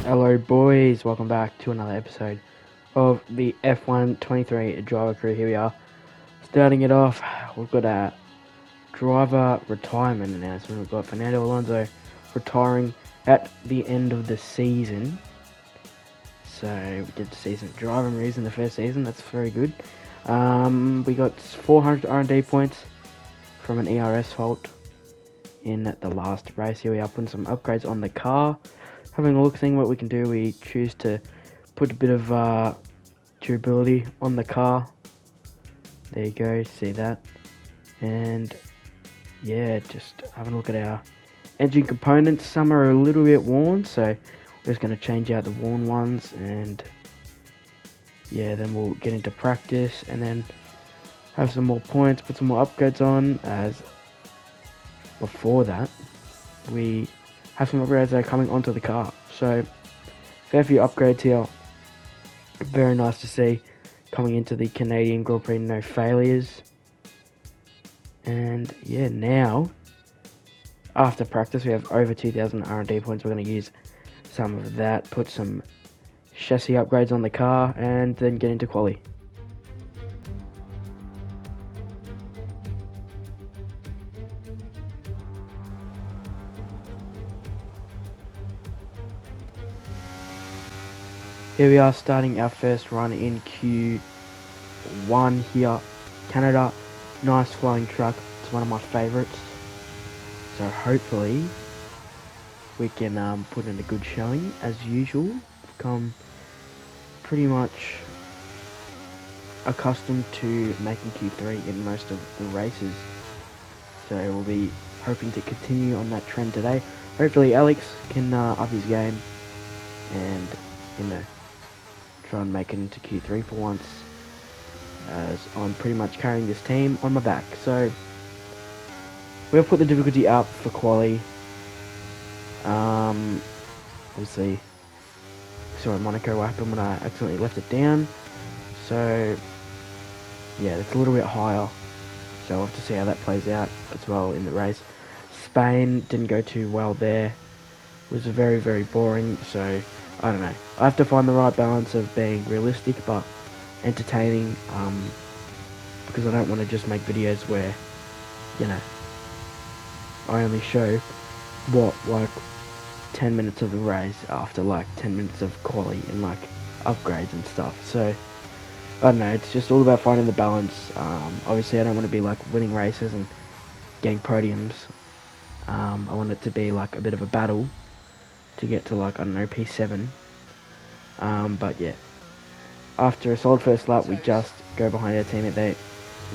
Hello boys, welcome back to another episode of the F123 Driver Career. Here we are, starting it off. We've got a driver retirement announcement. We've got Fernando Alonso retiring at the end of the season. So we did the season driving reason the first season, that's very good. We got 400 R&D points from an ERS fault in the last race. Here we are putting some upgrades on the car. Having a look, seeing what we can do. We choose to put a bit of durability on the car. There you go, see that. And yeah, just having a look at our engine components. Some are a little bit worn, so we're just going to change out the worn ones. And yeah, then we'll get into practice and then have some more points, put some more upgrades on. As before that, we have some upgrades that are coming onto the car. So, fair few upgrades here. Very nice to see coming into the Canadian Grand Prix, no failures. And yeah, now, after practice, we have over 2,000 R&D points. We're going to use some of that, put some chassis upgrades on the car, and then get into quali. Here we are starting our first run in Q1 here. Canada, nice flying truck. It's one of my favourites. So hopefully we can put in a good showing as usual. We've come pretty much accustomed to making Q3 in most of the races. So we'll be hoping to continue on that trend today. Hopefully Alex can up his game and, try and make it into Q3 for once, as I'm pretty much carrying this team on my back. So we'll put the difficulty up for quali. Obviously, saw in Monaco what happened when I accidentally left it down. So yeah, it's a little bit higher. So we'll have to see how that plays out as well in the race. Spain didn't go too well there. It was very, very boring. So I don't know. I have to find the right balance of being realistic but entertaining, because I don't want to just make videos where, I only show like 10 minutes of the race after like 10 minutes of quali and like upgrades and stuff. So I don't know, it's just all about finding the balance. Obviously I don't want to be like winning races and getting podiums. I want it to be like a bit of a battle to get to like, I don't know, P7. But yeah, after a solid first lap, we just go behind our teammate there in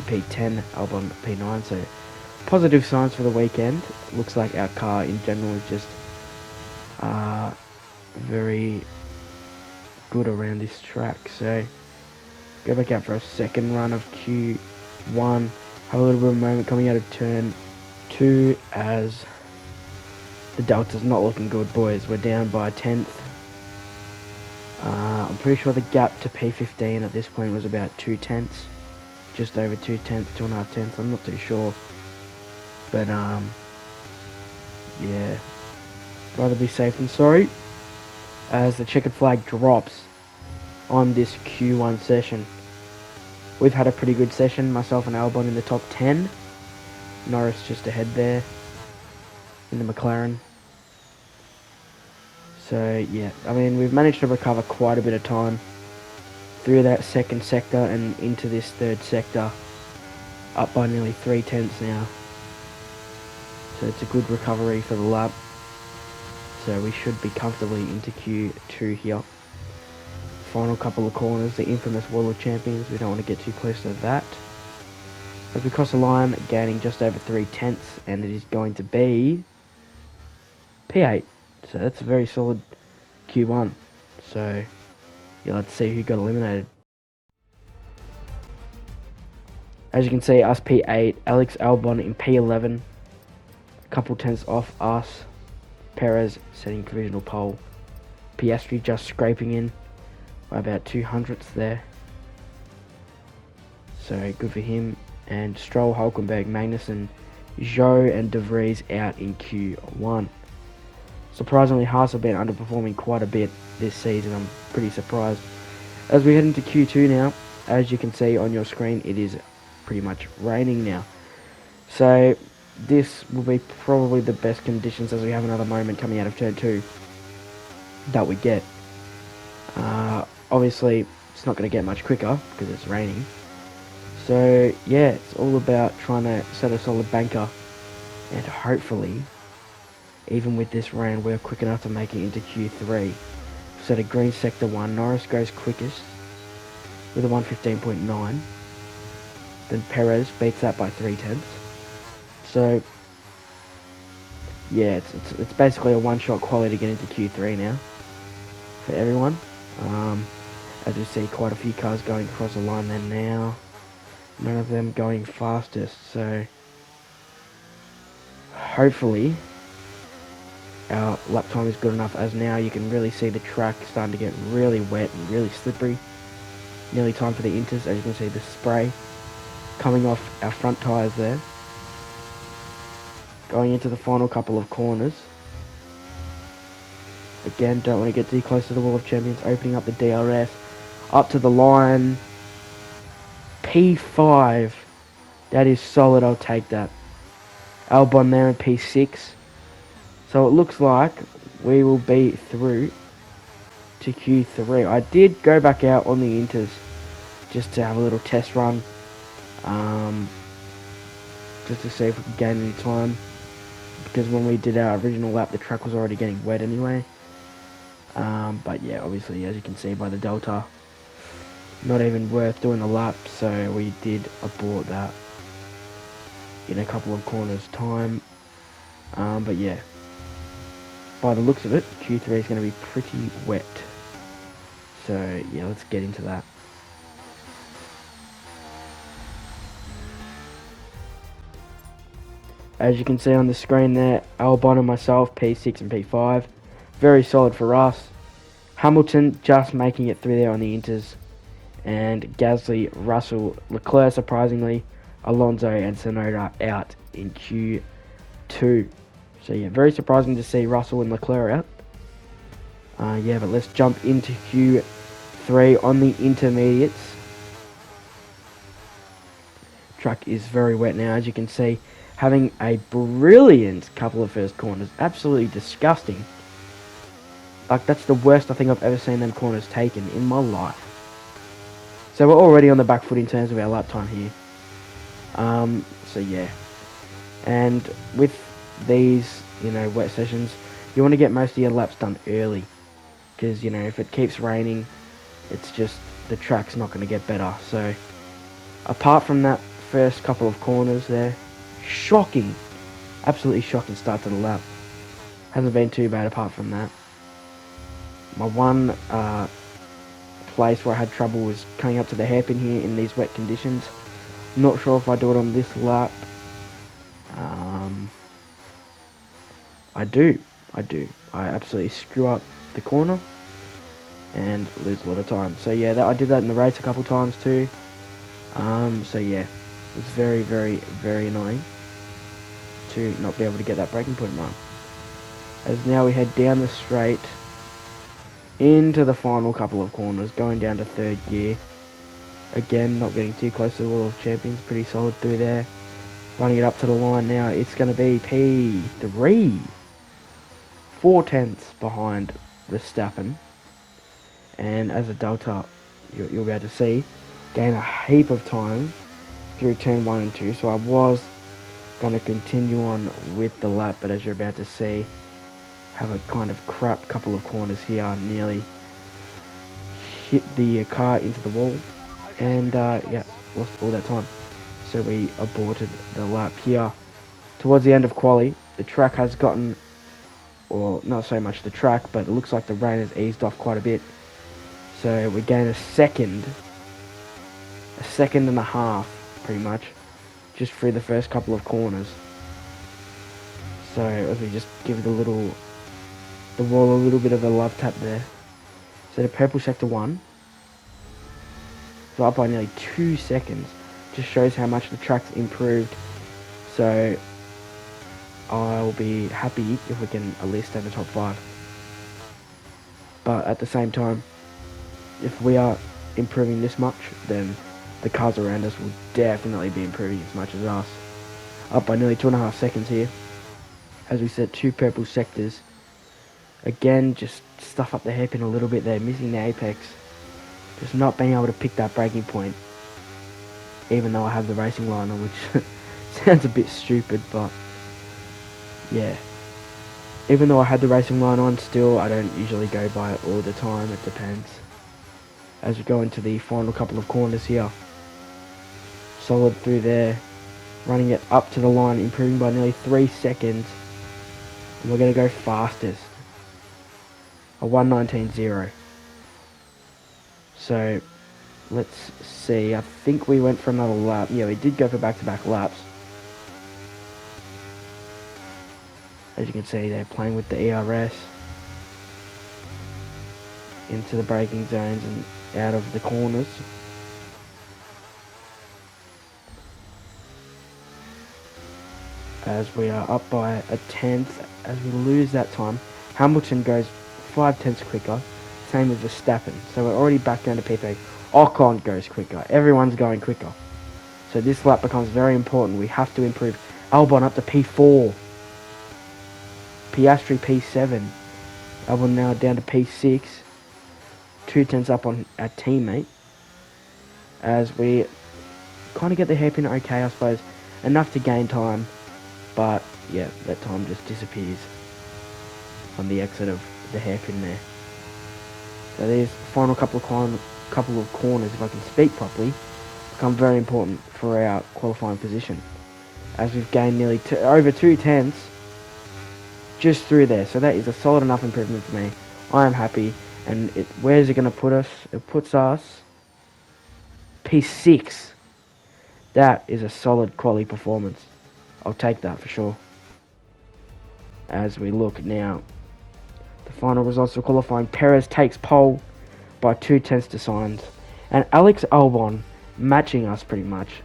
P10, Albon P9. So positive signs for the weekend. Looks like our car in general is just very good around this track. So go back out for a second run of Q1. Have a little bit of a moment coming out of turn 2 as the Delta's not looking good, boys. We're down by a tenth. I'm pretty sure the gap to P15 at this point was about 2 tenths. Just over 2 tenths, 2.5 tenths, I'm not too sure. But, yeah. Rather be safe than sorry. As the checkered flag drops on this Q1 session. We've had a pretty good session, myself and Albon in the top 10. Norris just ahead there in the McLaren. So yeah, I mean, we've managed to recover quite a bit of time through that second sector and into this third sector, up by nearly 3 tenths now. So it's a good recovery for the lap. So we should be comfortably into Q2 here. Final couple of corners, the infamous World of Champions. We don't want to get too close to that. As we cross the line, gaining just over 3 tenths, and it is going to be P8. So that's a very solid Q1. So yeah, let's see who got eliminated. As you can see, us P8, Alex Albon in P11, a couple tenths off us. Perez setting provisional pole. Piastri just scraping in by about 200ths there. So good for him. And Stroll, Hulkenberg, Magnussen, Zhou and De Vries out in Q1. Surprisingly, Haas have been underperforming quite a bit this season. I'm pretty surprised. As we head into Q2 now, as you can see on your screen, it is pretty much raining now. So this will be probably the best conditions, as we have another moment coming out of turn 2 that we get. Obviously, it's not going to get much quicker because it's raining. So yeah, it's all about trying to set a solid banker, and hopefully, even with this rain, we're quick enough to make it into Q3. Set a green sector 1, Norris goes quickest with a 1:15.9. Then Perez beats that by 3/10. So yeah, it's basically a one-shot quality to get into Q3 now for everyone. As you see, quite a few cars going across the line there now. None of them going fastest, so hopefully our lap time is good enough, as now you can really see the track starting to get really wet and really slippery. Nearly time for the inters. As you can see, the spray coming off our front tyres there. Going into the final couple of corners. Again, don't want to get too close to the wall of champions. Opening up the DRS. Up to the line. P5. That is solid, I'll take that. Albon there in P6. So it looks like we will be through to Q3. I did go back out on the inters just to have a little test run. Just to see if we could gain any time. Because when we did our original lap, the track was already getting wet anyway. But yeah, obviously, as you can see by the delta, not even worth doing the lap, so we did abort that in a couple of corners time. But yeah, by the looks of it, Q3 is going to be pretty wet. So yeah, let's get into that. As you can see on the screen there, Albon and myself, P6 and P5. Very solid for us. Hamilton just making it through there on the inters. And Gasly, Russell, Leclerc surprisingly, Alonso and Tsunoda out in Q2. So yeah, very surprising to see Russell and Leclerc out. Yeah, but let's jump into Q3 on the intermediates. Track is very wet now, as you can see. Having a brilliant couple of first corners. Absolutely disgusting. Like, that's the worst I think I've ever seen them corners taken in my life. So we're already on the back foot in terms of our lap time here. So yeah. And with these, wet sessions, you want to get most of your laps done early. Because, if it keeps raining, it's just, the track's not going to get better. So, apart from that first couple of corners there, shocking, absolutely shocking start to the lap. Hasn't been too bad apart from that. My one place where I had trouble was coming up to the hairpin here in these wet conditions. Not sure if I do it on this lap. I do. I absolutely screw up the corner and lose a lot of time. So yeah, I did that in the race a couple times too. So yeah, it's very, very, very annoying to not be able to get that braking point run. As now we head down the straight into the final couple of corners, going down to third gear. Again, not getting too close to the wall of champions, pretty solid through there. Running it up to the line now, it's going to be P3. 4/10 behind Verstappen. And as a delta, you'll be able to see, gain a heap of time through turn 1 and 2. So I was going to continue on with the lap, but as you're about to see, have a kind of crap couple of corners here, nearly hit the car into the wall, and yeah, lost all that time. So we aborted the lap here. Towards the end of quali, the track has gotten, or not so much the track, but it looks like the rain has eased off quite a bit. So we gain a second and a half, pretty much, just through the first couple of corners. So as we just give the wall a little bit of a love tap there. So the purple sector 1 is up by nearly 2 seconds. Just shows how much the track's improved. So I'll be happy if we can at least stay in the top 5. But at the same time, if we are improving this much, then the cars around us will definitely be improving as much as us. Up by nearly 2.5 seconds here. As we said, 2 purple sectors. Again, just stuff up the hairpin a little bit there, missing the apex. Just not being able to pick that braking point. Even though I have the racing line on, which sounds a bit stupid, but yeah. Even though I had the racing line on, still I don't usually go by it all the time, it depends. As we go into the final couple of corners here. Solid through there. Running it up to the line, improving by nearly 3 seconds. And we're going to go fastest. A 1:19.0. So, let's see. I think we went for another lap. Yeah, we did go for back-to-back laps. As you can see, they're playing with the ERS. Into the braking zones and out of the corners. As we are up by a 10th, as we lose that time, Hamilton goes 5/10 quicker, same as Verstappen. So we're already back down to P3. Ocon goes quicker. Everyone's going quicker. So this lap becomes very important. We have to improve. Albon up to P4. Piastri P7. Albon now down to P6. 2/10 up on our teammate. As we kind of get the hairpin okay, I suppose. Enough to gain time. But, yeah, that time just disappears on the exit of the hairpin there. So these final couple of corners, if I can speak properly, become very important for our qualifying position. As we've gained nearly over 2/10 just through there. So that is a solid enough improvement for me. I am happy. And where is it going to put us? It puts us P6. That is a solid quality performance. I'll take that for sure. As we look now, the final results of qualifying. Perez takes pole by 2/10 to Sainz. And Alex Albon matching us pretty much.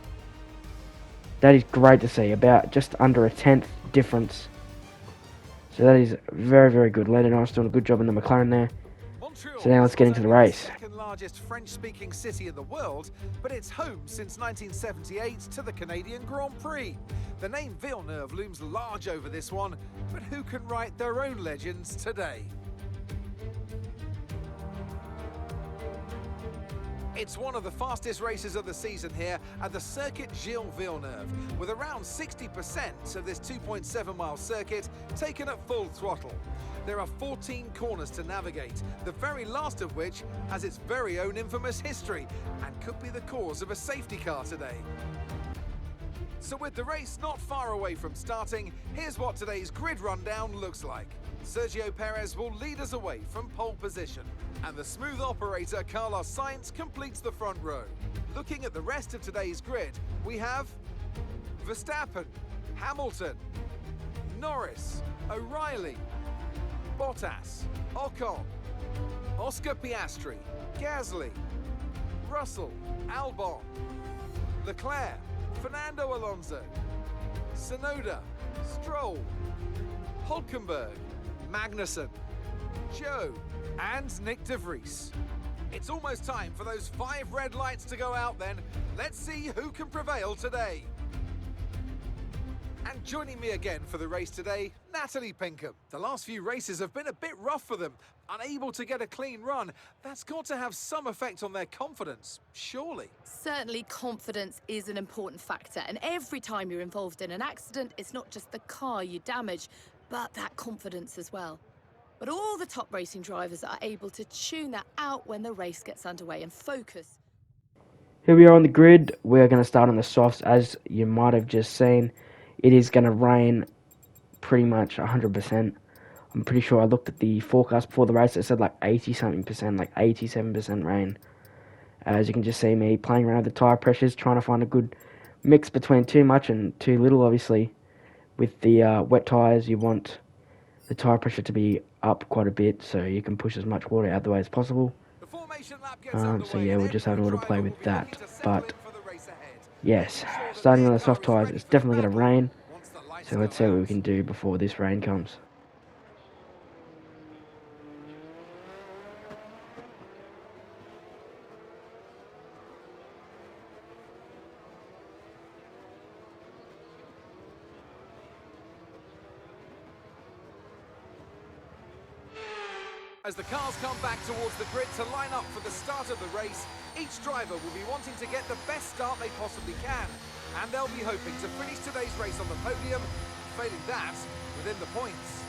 That is great to see. About just under a 10th difference. So that is very, very good. Landon Norris doing a good job in the McLaren there. Montreal, so now let's get into the race. The second largest French-speaking city in the world, but it's home since 1978 to the Canadian Grand Prix. The name Villeneuve looms large over this one, but who can write their own legends today? It's one of the fastest races of the season here at the Circuit Gilles Villeneuve, with around 60% of this 2.7-mile circuit taken at full throttle. There are 14 corners to navigate, the very last of which has its very own infamous history and could be the cause of a safety car today. So with the race not far away from starting, here's what today's grid rundown looks like. Sergio Perez will lead us away from pole position, and the smooth operator Carlos Sainz completes the front row. Looking at the rest of today's grid, we have Verstappen, Hamilton, Norris, O'Reilly, Bottas, Ocon, Oscar Piastri, Gasly, Russell, Albon, Leclerc, Fernando Alonso, Tsunoda, Stroll, Hulkenberg, Magnussen, Joe, and Nick de Vries. It's almost time for those 5 red lights to go out then. Let's see who can prevail today. And joining me again for the race today, Natalie Pinkham. The last few races have been a bit rough for them, unable to get a clean run. That's got to have some effect on their confidence, surely. Certainly confidence is an important factor, and every time you're involved in an accident, it's not just the car you damage, but that confidence as well. But all the top racing drivers are able to tune that out when the race gets underway and focus. Here we are on the grid. We're going to start on the softs. As you might have just seen, it is going to rain pretty much 100%. I'm pretty sure I looked at the forecast before the race. It said like 80-something%, like 87% rain. As you can just see me playing around with the tyre pressures, trying to find a good mix between too much and too little, obviously. With the wet tyres, you want the tyre pressure to be up quite a bit so you can push as much water out the way as possible. So yeah, we're just having a little play with that. But yes, starting on the soft tyres, it's definitely going to rain. So let's see what we can do before this rain comes. As the cars come back towards the grid to line up for the start of the race, each driver will be wanting to get the best start they possibly can. And they'll be hoping to finish today's race on the podium, failing that, within the points.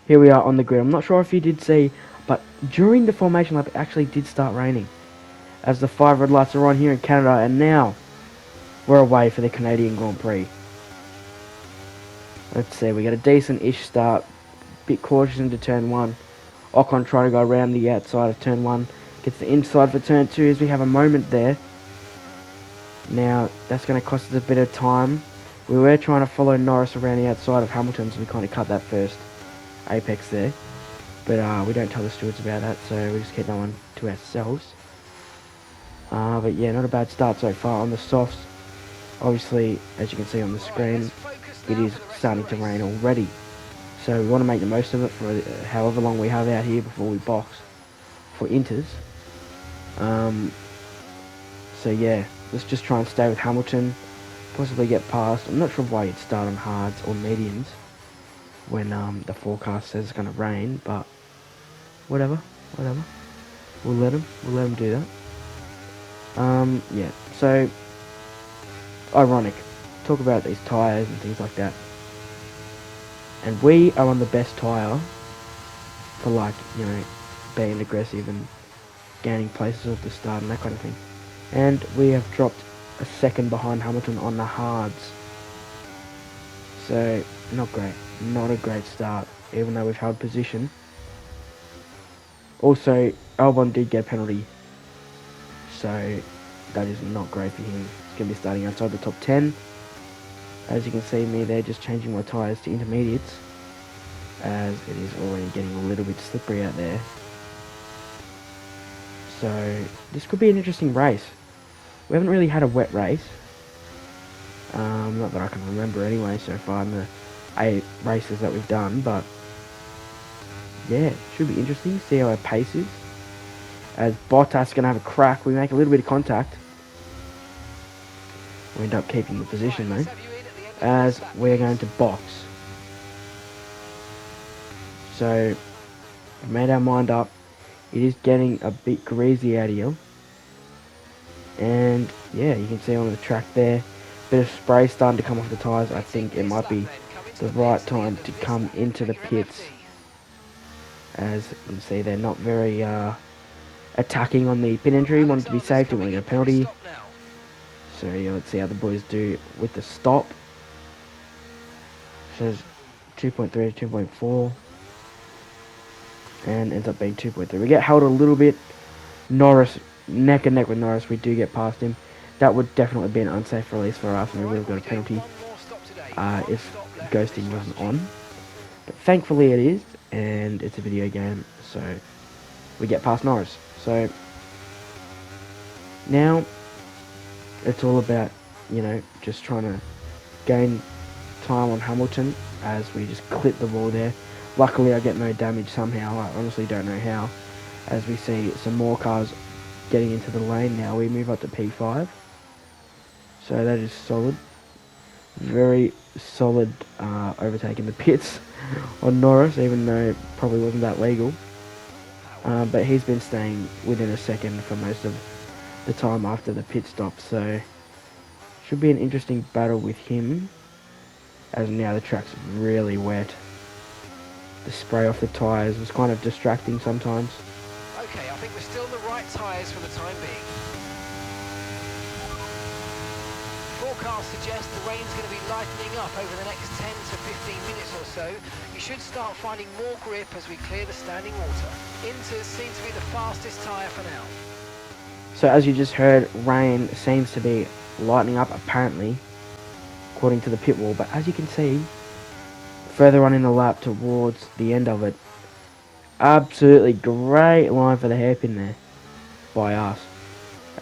Here we are on the grid. I'm not sure if you did see, but during the formation lap it actually did start raining. As the 5 red lights are on here in Canada, and now we're away for the Canadian Grand Prix. Let's see, we got a decent-ish start. Bit cautious into turn 1. Ocon trying to go around the outside of turn 1. Gets the inside for turn 2 as we have a moment there. Now, that's going to cost us a bit of time. We were trying to follow Norris around the outside of Hamilton, so we kind of cut that first apex there. But we don't tell the stewards about that, so we just keep that one to ourselves. But yeah, not a bad start so far on the softs. Obviously, as you can see on the screen, it is starting to rain already. So we want to make the most of it for however long we have out here before we box for inters. So yeah, let's just try and stay with Hamilton, possibly get past. I'm not sure why you'd start on hards or mediums when the forecast says it's going to rain, but whatever. We'll let them do that. Yeah, so ironic. Talk about these tyres and things like that. And we are on the best tyre for, like, you know, being aggressive and gaining places at the start and that kind of thing. And we have dropped a second behind Hamilton on the hards. So, not great. Not a great start, even though we've held position. Also, Albon did get a penalty. So, that is not great for him. He's going to be starting outside the top 10. As you can see me there, just changing my tyres to intermediates, as it is already getting a little bit slippery out there. So this could be an interesting race. We haven't really had a wet race, not that I can remember anyway so far in the 8 races that we've done, but yeah, should be interesting. See how our pace is. As Bottas going to have a crack, we make a little bit of contact. We end up keeping the position though, as we're going to box. So, we've made our mind up. It is getting a bit greasy out here. And, yeah, you can see on the track there, bit of spray starting to come off the tyres. I think it might be the right time to come into the pits. As you can see, they're not very attacking on the pit entry. Wanted to be safe, didn't want to get a penalty. So, yeah, let's see how the boys do with the stop. Says 2.3 to 2.4, and ends up being 2.3. We get held a little bit. Norris, neck and neck with Norris, we do get past him. That would definitely be an unsafe release for us, and we would have got a penalty if ghosting wasn't on. But thankfully it is, and it's a video game, so we get past Norris. So now it's all about, you know, just trying to gain time on Hamilton as we just clip the ball there. Luckily I get no damage somehow. I honestly don't know how, as we see some more cars getting into the lane now. We move up to P5, so that is solid. Very solid overtaking the pits on Norris, even though it probably wasn't that legal. But he's been staying within a second for most of the time after the pit stop, so should be an interesting battle with him. As now the track's really wet. The spray off the tyres was kind of distracting sometimes. Okay, I think we're still in the right tyres for the time being. forecast suggests the rain's going to be lightening up over the next 10 to 15 minutes or so. You should start finding more grip as we clear the standing water. Inters seem to be the fastest tyre for now. So as you just heard, rain seems to be lightening up apparently, according to the pit wall. But as you can see, further on in the lap towards the end of it, absolutely great line for the hairpin there by us.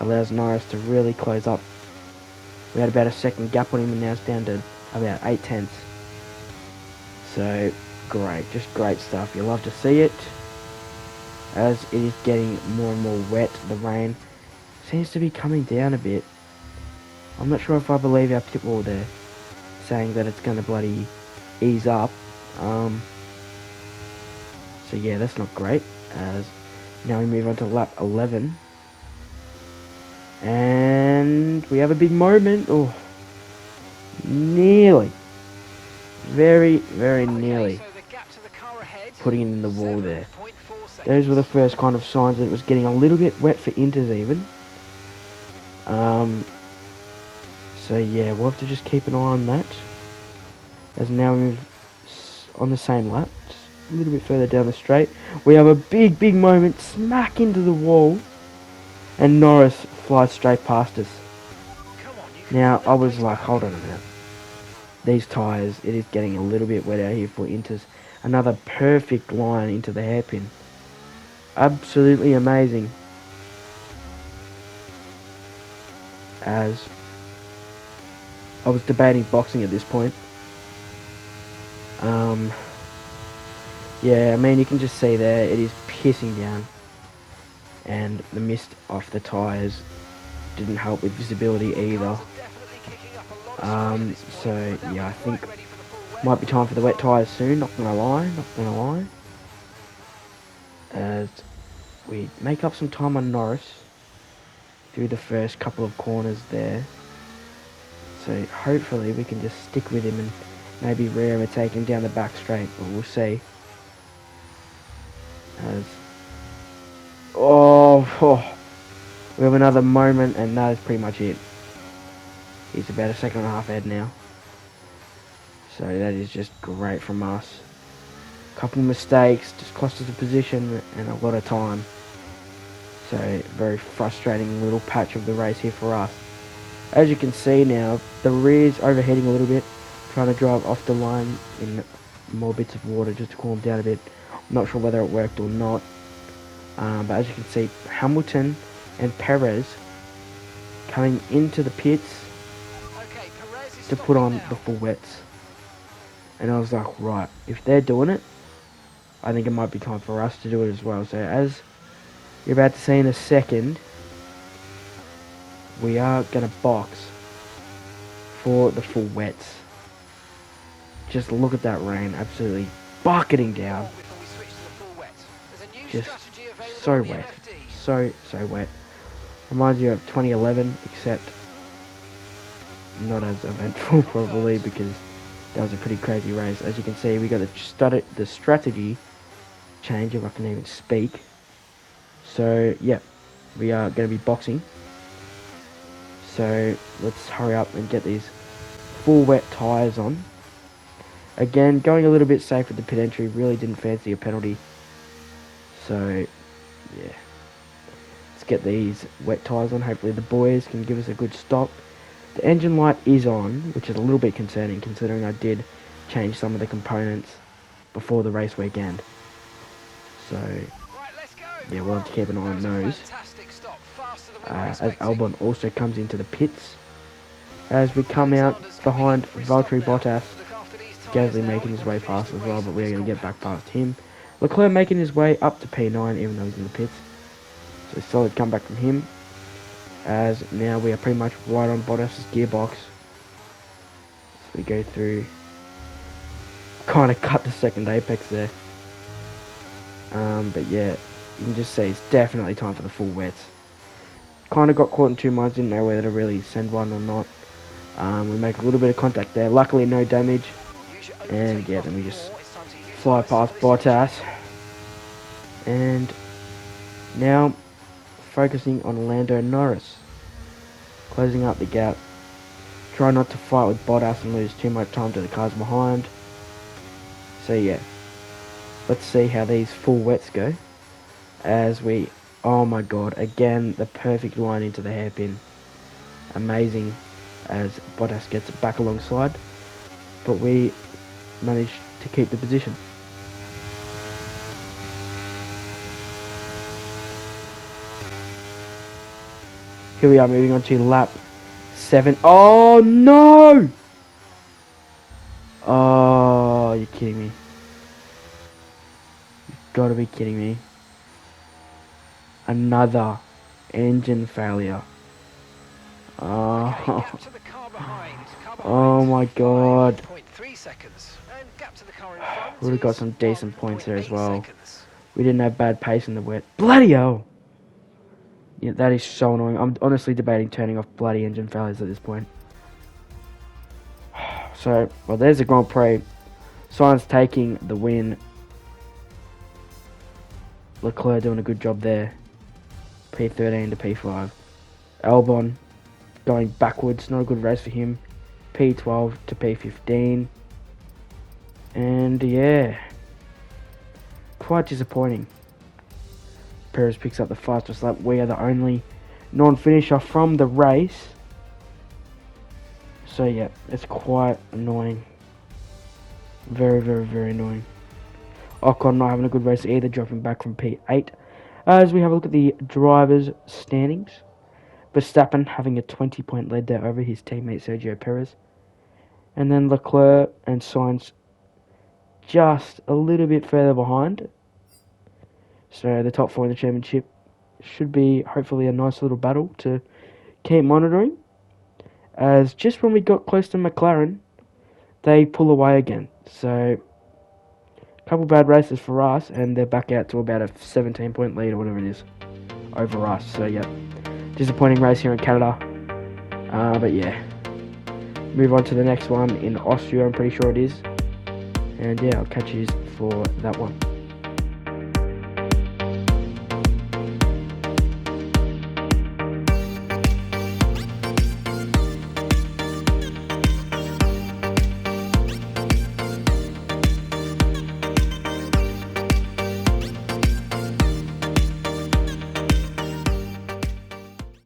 Allows Norris to really close up. We had about a second gap on him, and now it's down to about 8 tenths. So great, just great stuff. You love to see it. As it is getting more and more wet, the rain seems to be coming down a bit. I'm not sure if I believe our pit wall there, saying that it's going to bloody ease up. So yeah, that's not great. As now we move on to lap 11. And we have a big moment. Oh, nearly. Very, very nearly putting it in the wall there. Those were the first kind of signs that it was getting a little bit wet for Inters even. So yeah, we'll have to just keep an eye on that. As now we move on the same lap, just a little bit further down the straight. We have a big, big moment, smack into the wall. And Norris flies straight past us. Now, I was like, hold on a minute. These tyres, it is getting a little bit wet out here for Inters. Another perfect line into the hairpin. Absolutely amazing. As I was debating boxing at this point. Yeah, I mean, you can just see there, it is pissing down. And the mist off the tyres didn't help with visibility either. So yeah, I think might be time for the wet tyres soon, not gonna lie. As we make up some time on Norris through the first couple of corners there. So hopefully we can just stick with him and maybe rear overtake him down the back straight, but we'll see. As we have another moment, and that is pretty much it. He's about a second and a half ahead now. So that is just great from us. Couple mistakes, just cost us a position and a lot of time. So very frustrating little patch of the race here for us. As you can see now, the rear's overheating a little bit, trying to drive off the line in more bits of water just to cool them down a bit. I'm not sure whether it worked or not. But as you can see, Hamilton and Perez coming into the pits to put on the full wets. And I was like, right, if they're doing it, I think it might be time for us to do it as well. So as you're about to see in a second, we are going to box for the full wets. Just look at that rain, absolutely bucketing down. Just so wet, so wet. Reminds you of 2011, except not as eventful probably, because that was a pretty crazy race. As you can see, we got the strategy change, if I can even speak. So yeah, we are going to be boxing. So let's hurry up and get these full wet tyres on. Again, going a little bit safe at the pit entry, really didn't fancy a penalty. So yeah, let's get these wet tyres on. Hopefully the boys can give us a good stop. The engine light is on, which is a little bit concerning considering I did change some of the components before the race weekend. So yeah, we'll have to keep an eye on those. As Albon also comes into the pits. As we come out behind Valtteri Bottas, Gasly making his way past as well, but we're going to get back past him. Leclerc making his way up to P9 even though he's in the pits. So solid comeback from him. As now we are pretty much right on Bottas' gearbox. So we go through, kind of cut the second apex there. But yeah, you can just see it's definitely time for the full wets. Kind of got caught in two minds, didn't know whether to really send one or not. We make a little bit of contact there, luckily no damage. And yeah, then we just fly past Bottas. And now focusing on Lando Norris, closing up the gap Try not to fight with Bottas and lose too much time to the cars behind. So yeah, let's see how these full wets go. As we, oh my god, again the perfect line into the hairpin. Amazing as Bottas gets it back alongside. But we managed to keep the position. Here we are moving on to lap 7. Oh no! Oh, you're kidding me. You've got to be kidding me. Another engine failure. Oh, oh my god. Would have got some decent points there as well. We didn't have bad pace in the wet. Bloody hell! Yeah, that is so annoying. I'm honestly debating turning off bloody engine failures at this point. So, well, there's the Grand Prix. Sainz taking the win. Leclerc doing a good job there. P13 to P5. Albon going backwards. Not a good race for him. P12 to P15. And yeah, quite disappointing. Perez picks up the fastest lap. We are the only non-finisher from the race. So yeah, it's quite annoying. Very, very, very annoying. Ocon not having a good race either, dropping back from P8. As we have a look at the drivers' standings. Verstappen having a 20-point lead there over his teammate Sergio Perez. And then Leclerc and Sainz just a little bit further behind. So the top 4 in the championship should be hopefully a nice little battle to keep monitoring. As just when we got close to McLaren, they pull away again. So a couple bad races for us, and they're back out to about a 17-point lead or whatever it is over us. So yeah, disappointing race here in Canada. But yeah, move on to the next one in Austria, I'm pretty sure it is. And yeah, I'll catch you for that one.